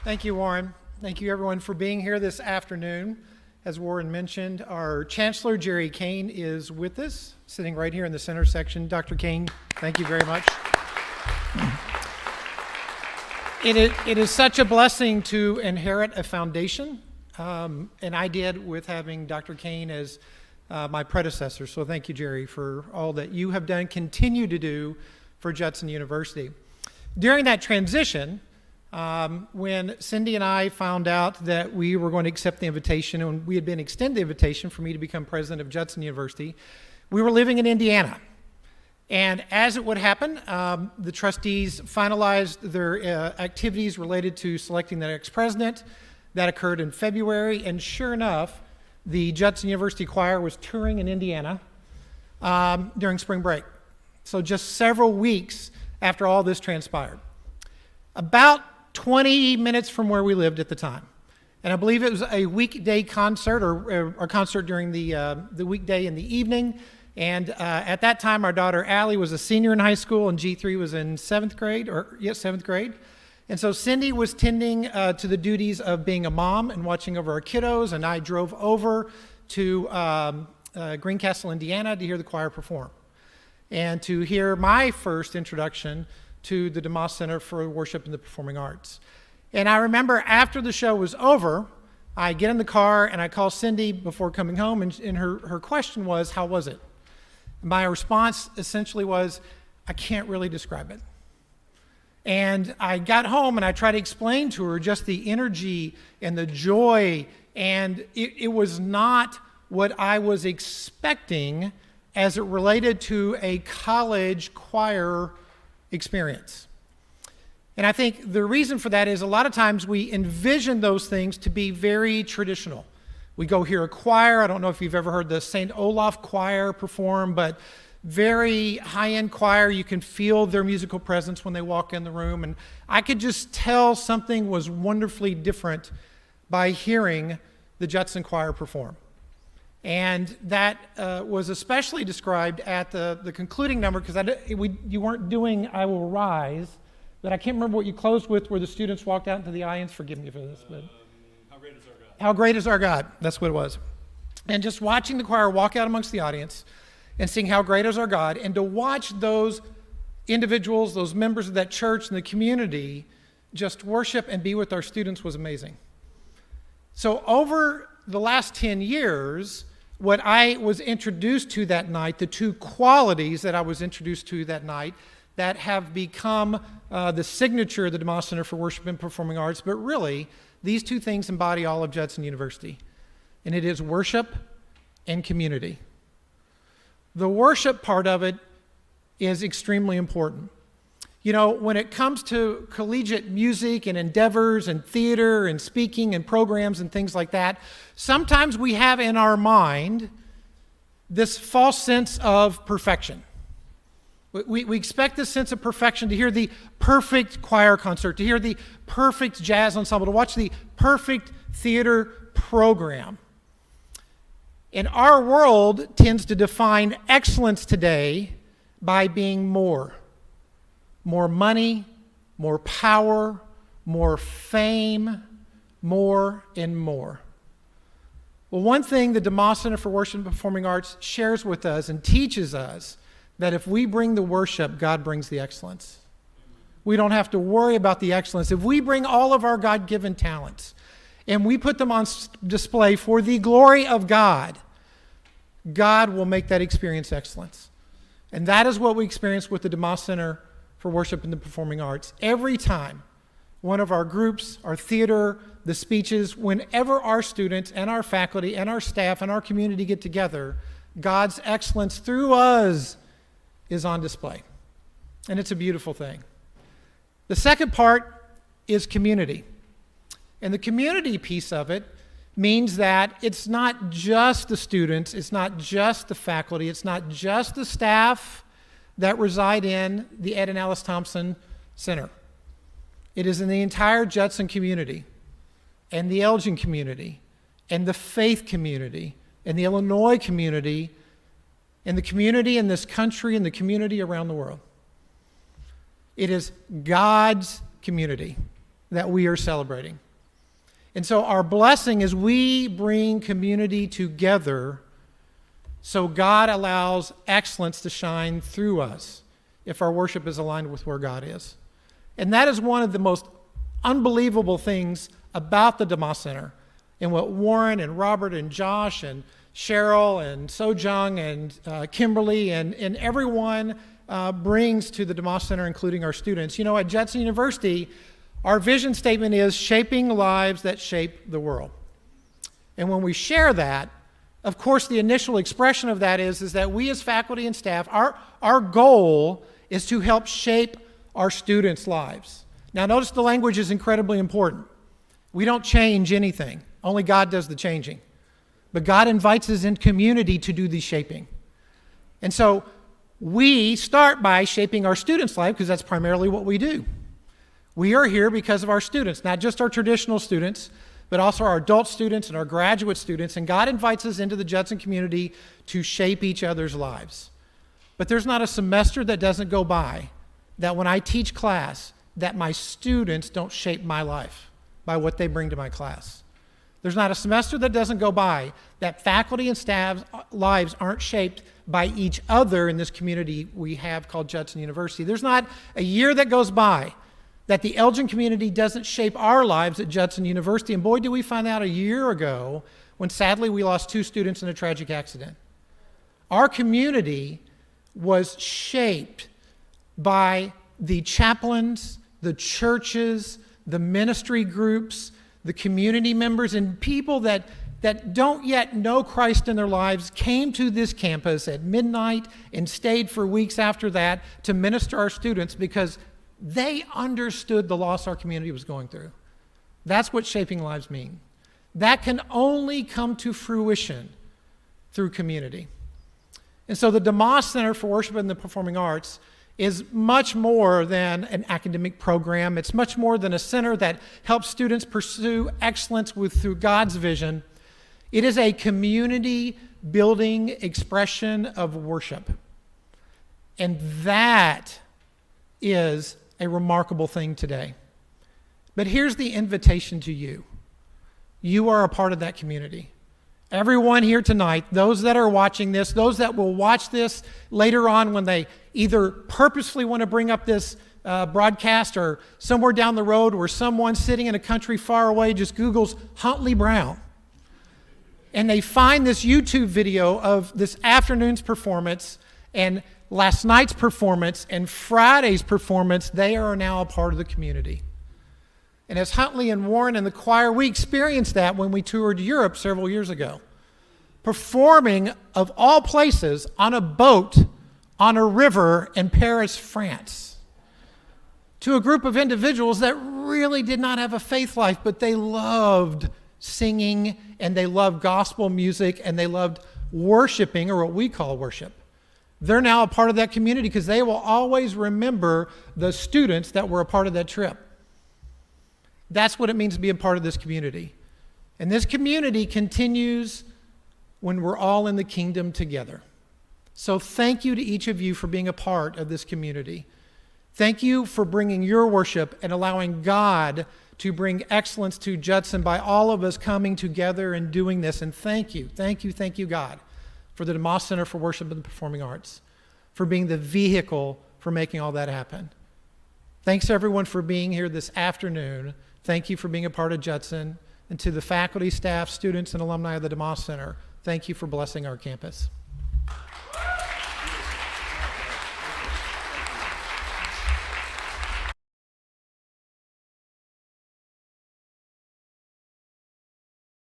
Thank you, Warren. Thank you, everyone, for being here this afternoon. As Warren mentioned, our Chancellor, Jerry Kane, is with us, sitting right here in the center section. Dr. Kane, thank you very much. It is such a blessing to inherit a foundation, and I did with having Dr. Kane as my predecessor. So thank you, Jerry, for all that you have done, continue to do for Judson University. During that transition, when Cindy and I found out that we were going to accept the invitation, and we had been extended the invitation for me to become president of Judson University, we were living in Indiana. And as it would happen, the trustees finalized their activities related to selecting the next president. That occurred in February, and sure enough, the Judson University Choir was touring in Indiana during spring break. So just several weeks after all this transpired. About 20 minutes from where we lived at the time. And I believe it was a weekday concert or a concert during the weekday in the evening. And at that time, our daughter Allie was a senior in high school, and G3 was in seventh grade. And so Cindy was tending to the duties of being a mom and watching over our kiddos, and I drove over to Greencastle, Indiana to hear the choir perform and to hear my first introduction to the DeMoss Center for Worship and the Performing Arts. And I remember after the show was over, I get in the car and I call Cindy before coming home, and her question was, how was it? My response essentially was, I can't really describe it. And I got home and I tried to explain to her just the energy and the joy, and it was not what I was expecting as it related to a college choir experience. And I think the reason for that is a lot of times we envision those things to be very traditional. We go hear a choir. I don't know if you've ever heard the St. Olaf Choir perform, but very high-end choir. You can feel their musical presence when they walk in the room. And I could just tell something was wonderfully different by hearing the Judson Choir perform. And that was especially described at the concluding number, because you weren't doing I Will Rise, but I can't remember what you closed with, where the students walked out into the audience. Forgive me for this, but How Great Is Our God. How Great Is Our God. That's what it was. And just watching the choir walk out amongst the audience and sing How Great Is Our God, and to watch those individuals, those members of that church and the community just worship and be with our students was amazing. So over the last 10 years, what I was introduced to that night, the two qualities that I was introduced to that night that have become the signature of the DeMoss Center for Worship and Performing Arts, but really, these two things embody all of Judson University, and it is worship and community. The worship part of it is extremely important. You know, when it comes to collegiate music and endeavors and theater and speaking and programs and things like that, sometimes we have in our mind this false sense of perfection. We expect this sense of perfection, to hear the perfect choir concert, to hear the perfect jazz ensemble, to watch the perfect theater program. And our world tends to define excellence today by being more. More money, more power, more fame, more and more. Well, one thing the DeMoss Center for Worship and Performing Arts shares with us and teaches us, that if we bring the worship, God brings the excellence. We don't have to worry about the excellence. If we bring all of our God-given talents and we put them on display for the glory of God, God will make that experience excellence. And that is what we experience with the DeMoss Center for Worship and the Performing Arts. Every time one of our groups, our theater, the speeches, whenever our students and our faculty and our staff and our community get together, God's excellence through us is on display. And it's a beautiful thing. The second part is community. And the community piece of it means that it's not just the students, it's not just the faculty, it's not just the staff that reside in the Ed and Alice Thompson Center. It is in the entire Judson community, and the Elgin community, and the faith community, and the Illinois community, and the community in this country, and the community around the world. It is God's community. that we are celebrating. And so our blessing is we bring community together so God allows excellence to shine through us if our worship is aligned with where God is. And that is one of the most unbelievable things about the DeMoss Center and what Warren and Robert and Josh and Cheryl and Sojung and Kimberly and everyone brings to the DeMoss Center, including our students. You know, at Judson University, our vision statement is shaping lives that shape the world. And when we share that, of course, the initial expression of that is that we as faculty and staff, our goal is to help shape our students' lives. Now, notice the language is incredibly important. We don't change anything. Only God does the changing. But God invites us in community to do the shaping. And so we start by shaping our students' life because that's primarily what we do. We are here because of our students, not just our traditional students, but also our adult students and our graduate students. And God invites us into the Judson community to shape each other's lives. But there's not a semester that doesn't go by that when I teach class, that my students don't shape my life by what they bring to my class. There's not a semester that doesn't go by that faculty and staff's lives aren't shaped by each other in this community we have called Judson University. There's not a year that goes by that the Elgin community doesn't shape our lives at Judson University. And boy, did we find out a year ago when sadly we lost 2 students in a tragic accident. Our community was shaped by the chaplains, the churches, the ministry groups, the community members, and people that don't yet know Christ in their lives came to this campus at midnight and stayed for weeks after that to minister our students because they understood the loss our community was going through. That's what shaping lives mean. That can only come to fruition through community. And so the DeMoss Center for Worship and the Performing Arts is much more than an academic program. It's much more than a center that helps students pursue excellence through God's vision. It is a community-building expression of worship. And that is a remarkable thing today. But here's the invitation to you. You are a part of that community. Everyone here tonight, those that are watching this, those that will watch this later on when they either purposefully want to bring up this broadcast or somewhere down the road where someone sitting in a country far away just Googles Huntley Brown. And they find this YouTube video of this afternoon's performance and last night's performance and Friday's performance. They are now a part of the community. And as Huntley and Warren and the choir, we experienced that when we toured Europe several years ago. Performing, of all places, on a boat on a river in Paris, France. To a group of individuals that really did not have a faith life, but they loved singing and they loved gospel music and they loved worshiping, or what we call worship. They're now a part of that community because they will always remember the students that were a part of that trip. That's what it means to be a part of this community. And this community continues when we're all in the kingdom together. So thank you to each of you for being a part of this community. Thank you for bringing your worship and allowing God to bring excellence to Judson by all of us coming together and doing this. And thank you, God, for the DeMoss Center for Worship and the Performing Arts, for being the vehicle for making all that happen. Thanks everyone for being here this afternoon. Thank you for being a part of Judson. And to the faculty, staff, students, and alumni of the DeMoss Center, thank you for blessing our campus.